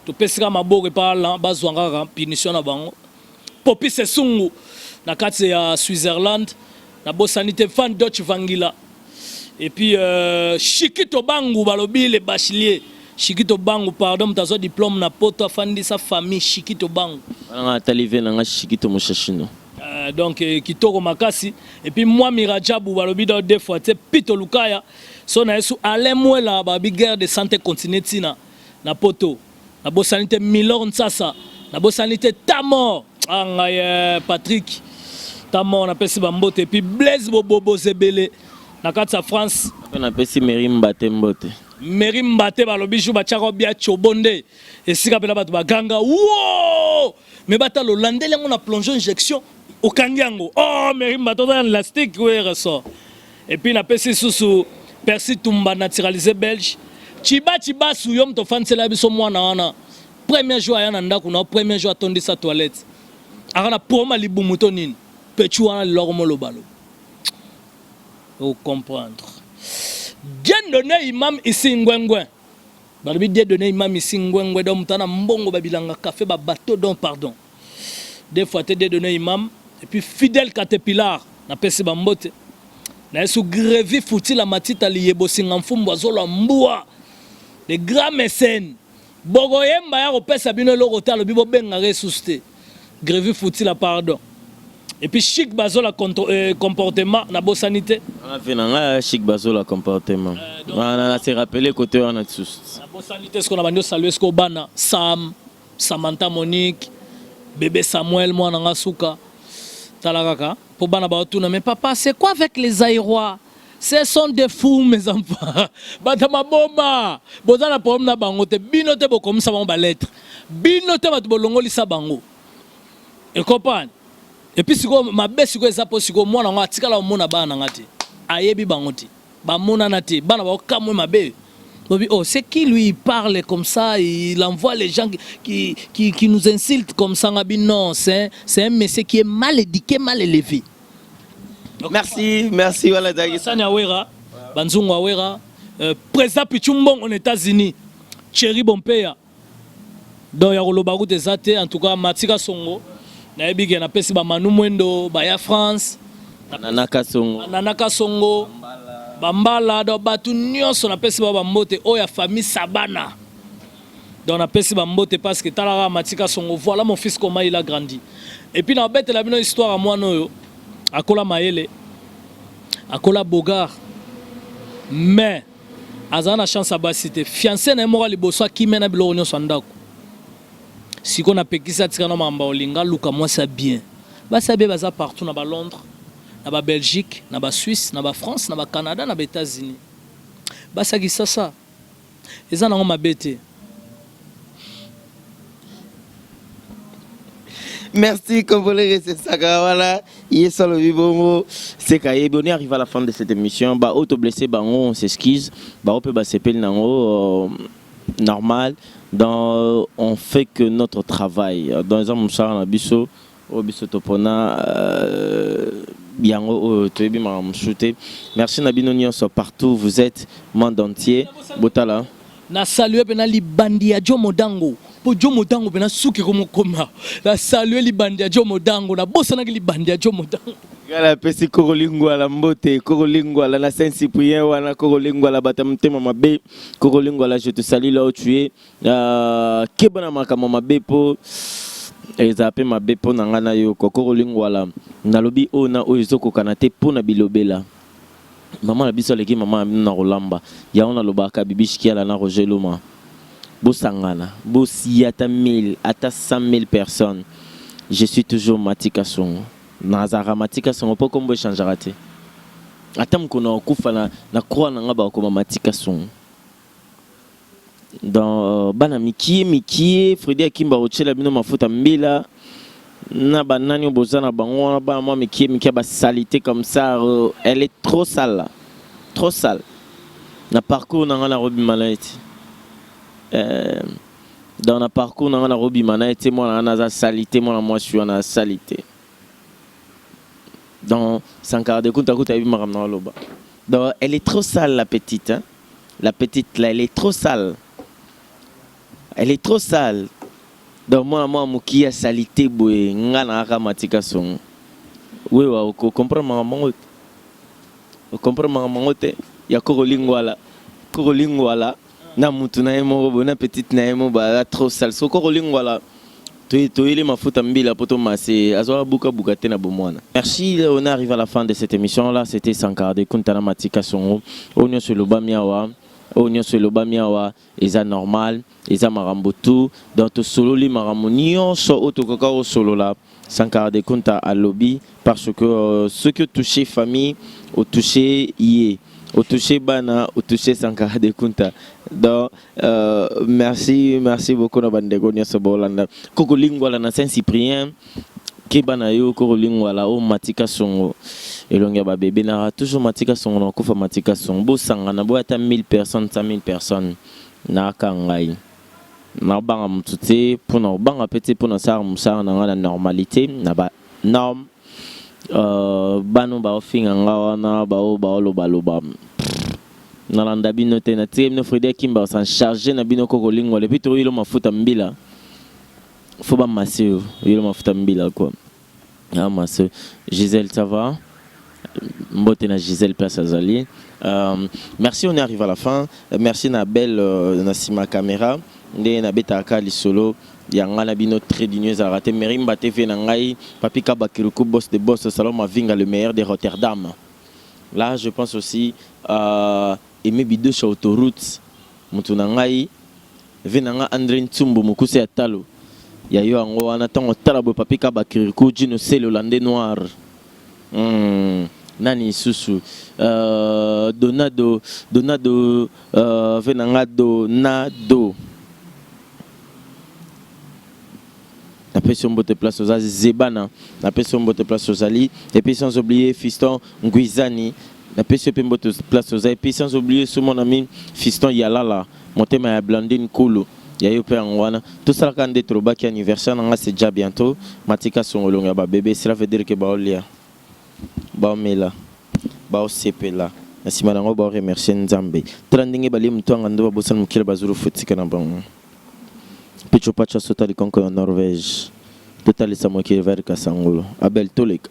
to pesi ka maboko pa la bazwanga punition na bango. Popi Sesungu na kati ya Switzerland na bosanité fan Dutch Vangila. Et puis Chikito Bangu balobi le bachelier Chikito Bangu pardon mtazo diplôme na poto afandi sa famille Chikito Bangu nga talive na nga Chikito moshashino donc kitoko makasi. Et puis moi Mirajabu balobi do deux fois te Pito Lukaya so na yesu alemwela babi guerre de santé continentina na poto na bosanité Milor Nsasa na bosanité Tamor anga Patrick Tamor na pesi bambote. Et puis Blaise Bobo Zebele na kati ya France na pesi Merimba Tembote Merimba te balobi jou bachako bia chobonde esika pela bato baganga wo me bata lo landele yango na plongeon injection okangi yango oh Merimba to dans l'élastique ouais ressort. Et puis na pesi susu Percy Tumba naturalisé belge chiba su yom to fansela biso mwana wana premier jour ya na ndako na premier jour atondi sa toilette akana poma libumuto nini pechu wana lokomo lobalo. Vous comprendre. Dieu donné imam ici ngwengwe. Balobi Dieu donné imam ici ngwengwe donc mutana mbongo babilanga café ba bateau donc pardon. Des fois te Dieu donné imam et puis fidèle caterpillar na pesi bambote. Na yesu grevi futi la matita liyebo singa mfumbo azolo mbua. Les grands mécènes. Bogo yemba ya kopesa bino loko talo bibo benga ressuscité. Grevi futi la pardon. Et puis Chic Bazola comportement na bosanité. On fait na Chic Bazola comportement. On a se rappelé côté on a tous. Na bosanité ce qu'on a bandio saluer ce qu'on bana Sam, Samantha Monique, bébé Samuel moi na ngasuka. Talakaka pour bana ba tuna mais papa c'est quoi avec les Aïrois? Ce sont des fous mes enfants. Bata maboma. Bozana problème na bango te binote bo comme ça ba lettre. Binote ba bolongo lisa bango. Et comprendre. Et puis si ma belle si ezapo si moi na ngatika la mona bana ngati ayebi bangoti ba mona nati bana ba kamwe mabe oh c'est qui lui il parle comme ça il envoie les gens qui nous insultent comme ça ngabi non c'est un monsieur qui est mal éduqué mal élevé. Donc, merci wala dagi Sanya Wera Banzungu Wera président Pichumbong aux États-Unis Thierry Bompeya donc ya koloba route ezate en tout cas Matika Songo na ebige na pesi ba Manu Mwendo ba ya France Nanaka Songo Bambala do batu nyonso na pesi ba mbote o ya famille Sabana donc na pesi ba mbote parce que talaka Matika Songo voilà mon fils comment il a grandi. Et puis na bête la bino histoire à moi noyo akola Maele akola Bogar mais azana chance à basité fiancé na mora liboso ki mena bilo nyonso ndako si qu'on a pekisa tika no mamba olinga luka moi ça bien basa bien baza partout na ba Londres na ba Belgique na ba Suisse na ba France na ba Canada na ba États-Unis basa ki ça eza na ngoma bete. Merci, comme vous voulez, c'est ça. Voilà, il est sur le vivant. C'est qu'il on arrive à la fin de cette émission. Bah, auto blessé, bah, on s'excuse. Bah, on peut bah, s'épeler normal. On fait que notre travail. Dans les hommes, on a biso, au biso topona, biango, toebi ma mchute. Merci Nabino Nyonso partout. Vous êtes monde entier. Botala. Na saluer pena libandi ya Jomo Dango. Po Jomo Dango pena suki komo koma. Na saluer libandi ya Jomo Dango na bossa na libandi ya Jomo Dango. Gala pesi Korolingwa la mbote, Korolingwa la Saint-Cyprien wana Korolingwa la batamtema mabe, Korolingwa la je te salue là où tu es. Kebana makama mabe po ezape mabe po nangana yo Korolingwa la nalobi ona oyizoko kanate po na bilobela. Maman la biso leki maman na Rolamba ya ona lobaka bibishiki ala na Roger Loma bosangana bosi ata 1000 ata 100 000 personnes je suis toujours Matika Songo nazara Matika Songo po kombo changera te ata mkona okufa na croix na ngaba ko Matika Songo dans bana mikie Fredi Akimba ochela bino mafuta mbila na banani bozana bango ba moi mikie ba salité comme ça elle est trop sale trop sale na parcours na ngana robi malaiti dans na parcours na ngana robi malaiti moi na za salité moi je suis na salité dans Sankara de Kunta Kuta bi maram na loba donc elle est trop sale la petite hein? La petite là elle est trop sale donc moi mukia salité boy ngana aka Matika Songo oui wa ko comprendre mangote ya Korolingwa la na mutu na emo bona petite na emo ba trop sale so Korolingwa la to ile mafuta mbila poto mase azwa buka te na bomwana. Merci, on arrive à la fin de cette émission là, c'était Sankara de Kunta Matika Songo onyo sur le bamiawa onyo sur le bamiawa eza normal eza marambotu dans to solo li maramonion so autokoka au solo là Sankara de Kunta à lobby parce que ce que touché famille au touché yé au touché bana au touché Sankara de Kunta donc merci beaucoup na bandeko nyoso bolanda Korolingwa la na Saint-Cyprien kebana yo Korolingwa la o Matika Songo elonga ba bébé na toujours Matika Songo na kufa Matika Songo bo sangana bo ata 1000 personnes 100 000 personnes na kangai na banga mutute pour na banga petit pour na sa musara na la normalité na ba norme bano ba ofinga ngawana ba loba na landa bino te na tie no Fredi Akimba s'en charger na bino Korolingwa le pitoro ilo mafuta mbila faut pas masser ilo mafuta mbila quoi ah masse Gisèle ça va mbote na Gisèle place azali merci, on est arrivé à la fin. Merci Nabel Nassima caméra nde na betaka lisolo ya ngana bino très digneuse à rater Merimba TV na ngai Papi Kabakiruku boss de boss salon Mavinga le meilleur de Rotterdam. Là je pense aussi aimer bido sur autoroute mutu na ngai venanga André Ntsumbu mukuse ya talo ya yo ango wana tango tala bo Papi Kabakiruku Gino c'est le landais noir nani susu Donado venanga Donado la pression botte place aux Zebana la pression botte place aux Ali et puis sans oublier Fiston Nguizani la pression botte place aux et puis sans oublier ce mon ami Fiston Yalala monté ma Blandine Kulu ya yo pe ngwana tout ça quand des trop qui anniversaire nga c'est déjà bientôt Matika Songo longa ba bébé cela veut dire que ba olia ba mela ba osepela na sima nango ba remercier Nzambe trendinge bali mutwanga ndo ba bosan mukile bazuru futika na bango Picho Pacha Sota de Conco en Norvège. Total Samoki vers Kasangolo. Abel Tolek.